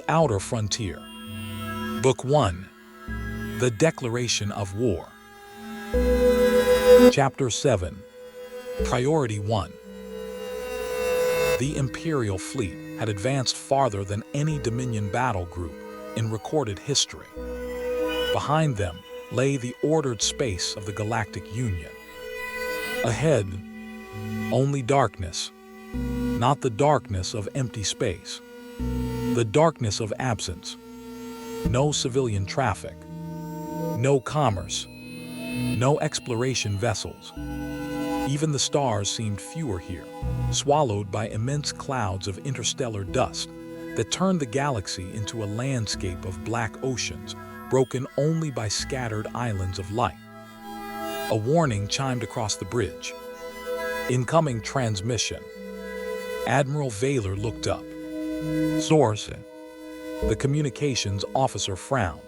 The Outer Frontier. Book 1. The Declaration of War. Chapter 7. Priority 1. The Imperial Fleet had advanced farther than any Dominion battle group in recorded history. Behind them lay the ordered space of the Galactic Union. Ahead, only darkness, not the darkness of empty space, the darkness of absence. No civilian traffic, no commerce, no exploration vessels. Even the stars seemed fewer here, swallowed by immense clouds of interstellar dust that turned the galaxy into a landscape of black oceans, broken only by scattered islands of light. A warning chimed across the bridge. Incoming transmission. Admiral Veylor looked up. Source. The communications officer frowned.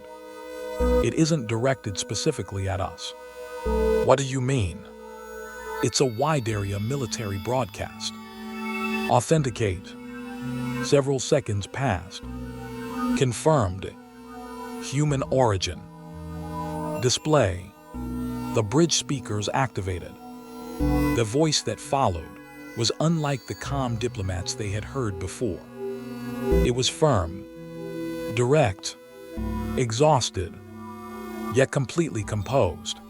It isn't directed specifically at us. What do you mean? It's a wide-area military broadcast. Authenticate. Several seconds passed. Confirmed. Human origin. Display. The bridge speakers activated. The voice that followed was unlike the calm diplomats they had heard before. It was firm, direct, exhausted, yet completely composed.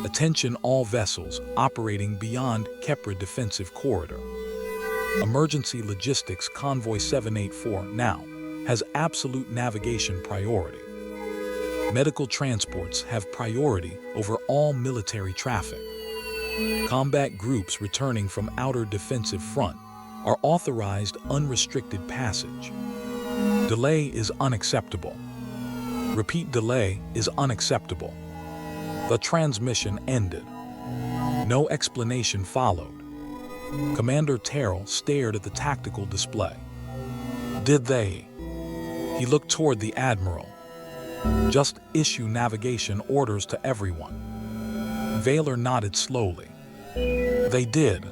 Attention all vessels operating beyond Kepra Defensive Corridor. Emergency Logistics Convoy 784 now has absolute navigation priority. Medical transports have priority over all military traffic. Combat groups returning from outer defensive front are authorized unrestricted passage. Delay is unacceptable. Repeat, delay is unacceptable. The transmission ended. No explanation followed. Commander Terrell stared at the tactical display. Did they? He looked toward the admiral. Just issue navigation orders to everyone. Veylor nodded slowly. They did,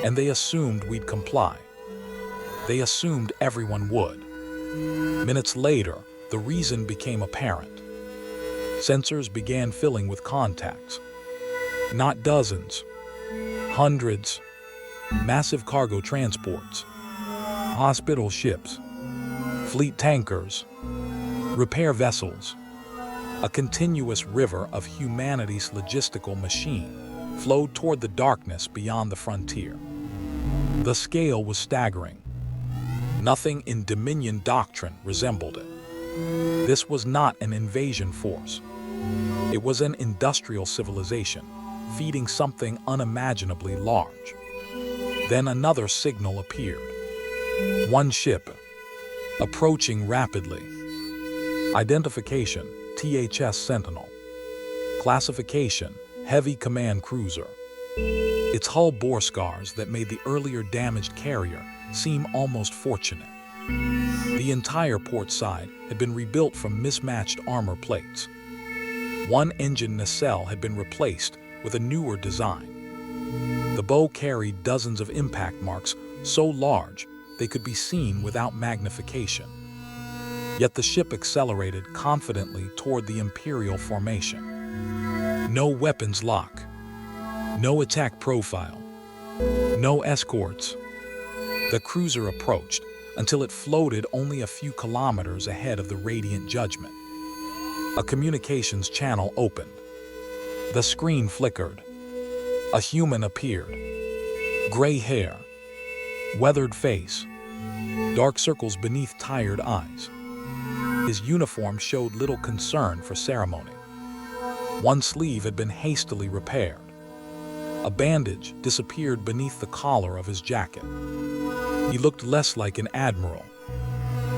and they assumed we'd comply. They assumed everyone would. Minutes later, the reason became apparent. Sensors began filling with contacts. Not dozens, hundreds. Massive cargo transports, hospital ships, fleet tankers, repair vessels. A continuous river of humanity's logistical machine flowed toward the darkness beyond the frontier. The scale was staggering. Nothing in Dominion doctrine resembled it. This was not an invasion force. It was an industrial civilization, feeding something unimaginably large. Then another signal appeared. One ship, approaching rapidly. Identification, THS Sentinel. Classification, heavy command cruiser. Its hull bore scars that made the earlier damaged carrier seem almost fortunate. The entire port side had been rebuilt from mismatched armor plates. One engine nacelle had been replaced with a newer design. The bow carried dozens of impact marks so large they could be seen without magnification. Yet the ship accelerated confidently toward the Imperial formation. No weapons lock, no attack profile, no escorts. The cruiser approached until it floated only a few kilometers ahead of the Radiant Judgment. A communications channel opened. The screen flickered. A human appeared. Gray hair, weathered face, dark circles beneath tired eyes. His uniform showed little concern for ceremony. One sleeve had been hastily repaired. A bandage disappeared beneath the collar of his jacket. He looked less like an admiral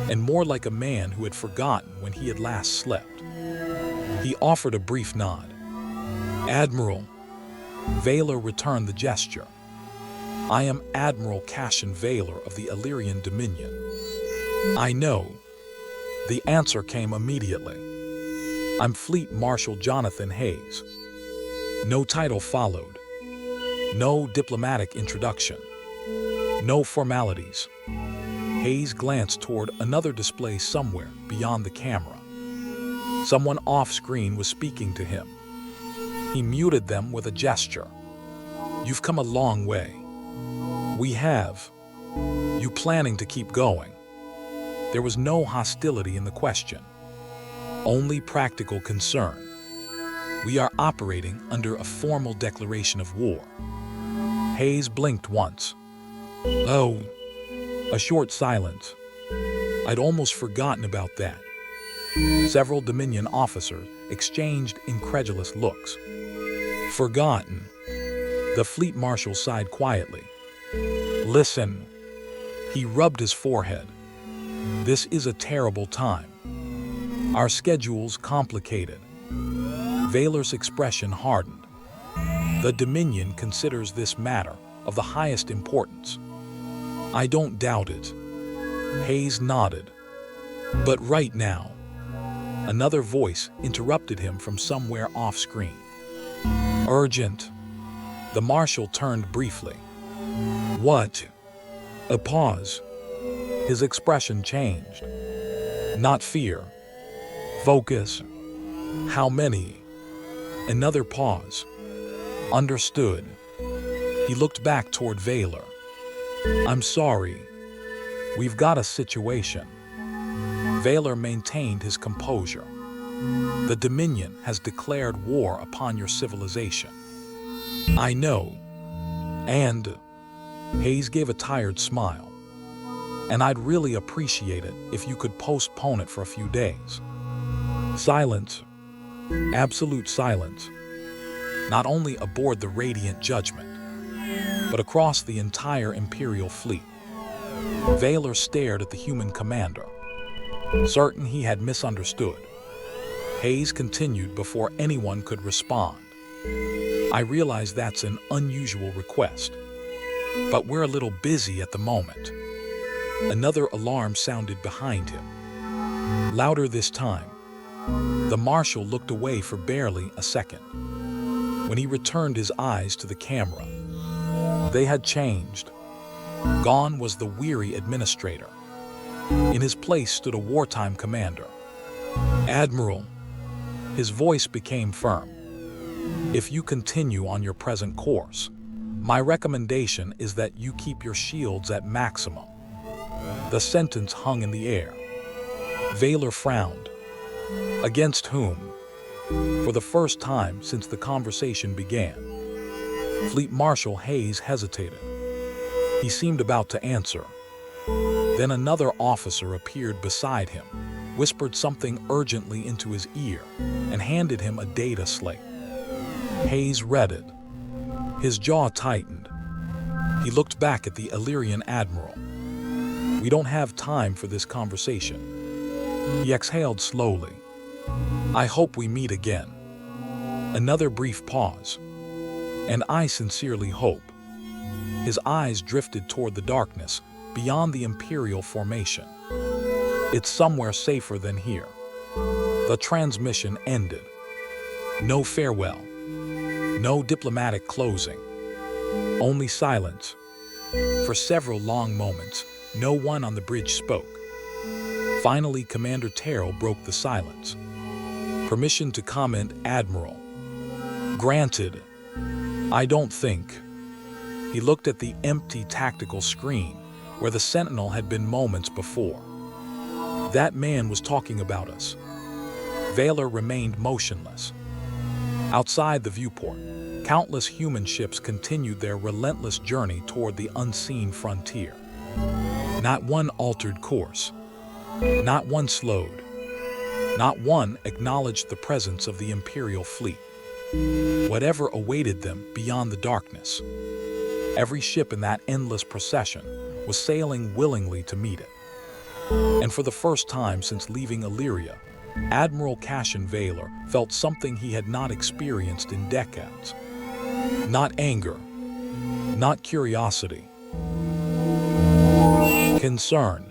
and more like a man who had forgotten when he had last slept. He offered a brief nod. Admiral. Veylor returned the gesture. I am Admiral Cassian Veylor of the Illyrian Dominion. I know. The answer came immediately. I'm Fleet Marshal Jonathan Hayes. No title followed. No diplomatic introduction. No formalities. Hayes glanced toward another display somewhere beyond the camera. Someone off-screen was speaking to him. He muted them with a gesture. "You've come a long way." "We have. You planning to keep going?" There was no hostility in the question, only practical concern. "We are operating under a formal declaration of war." Hayes blinked once. "Oh." A short silence. "I'd almost forgotten about that." Several Dominion officers exchanged incredulous looks. "Forgotten?" The Fleet Marshal sighed quietly. "Listen." He rubbed his forehead. "This is a terrible time. Our schedule's complicated." Veylor's expression hardened. "The Dominion considers this matter of the highest importance." "I don't doubt it." Hayes nodded. "But right now." Another voice interrupted him from somewhere off-screen. "Urgent." The Marshal turned briefly. "What?" A pause. His expression changed. "Not fear. Focus." "How many?" Another pause. "Understood." He looked back toward Veylor. "I'm sorry. We've got a situation." Veylor maintained his composure. "The Dominion has declared war upon your civilization." "I know. And..." Hayes gave a tired smile. "And I'd really appreciate it if you could postpone it for a few days." Silence. Absolute silence. Not only aboard the Radiant Judgment, but across the entire Imperial Fleet. Veylor stared at the human commander, certain he had misunderstood. Hayes continued before anyone could respond. "I realize that's an unusual request, but we're a little busy at the moment." Another alarm sounded behind him. Louder this time. The Marshal looked away for barely a second. When he returned his eyes to the camera, they had changed. Gone was the weary administrator. In his place stood a wartime commander. "Admiral." His voice became firm. "If you continue on your present course, my recommendation is that you keep your shields at maximum." The sentence hung in the air. Veylor frowned. Against whom? For the first time since the conversation began. Fleet Marshal Hayes hesitated. He seemed about to answer. Then another officer appeared beside him, whispered something urgently into his ear, and handed him a data slate. Hayes read it. His jaw tightened. He looked back at the Illyrian admiral. "We don't have time for this conversation." He exhaled slowly. "I hope we meet again." Another brief pause. "And I sincerely hope." His eyes drifted toward the darkness beyond the Imperial formation. "It's somewhere safer than here." The transmission ended. No farewell. No diplomatic closing. Only silence. For several long moments, no one on the bridge spoke. Finally, Commander Terrell broke the silence. "Permission to comment, Admiral." "Granted." "I don't think." He looked at the empty tactical screen where the Sentinel had been moments before. "That man was talking about us." Veylor remained motionless. Outside the viewport, countless human ships continued their relentless journey toward the unseen frontier. Not one altered course. Not one slowed. Not one acknowledged the presence of the Imperial Fleet. Whatever awaited them beyond the darkness, every ship in that endless procession was sailing willingly to meet it. And for the first time since leaving Illyria, Admiral Cassian Veylor felt something he had not experienced in decades. Not anger, not curiosity. Concern.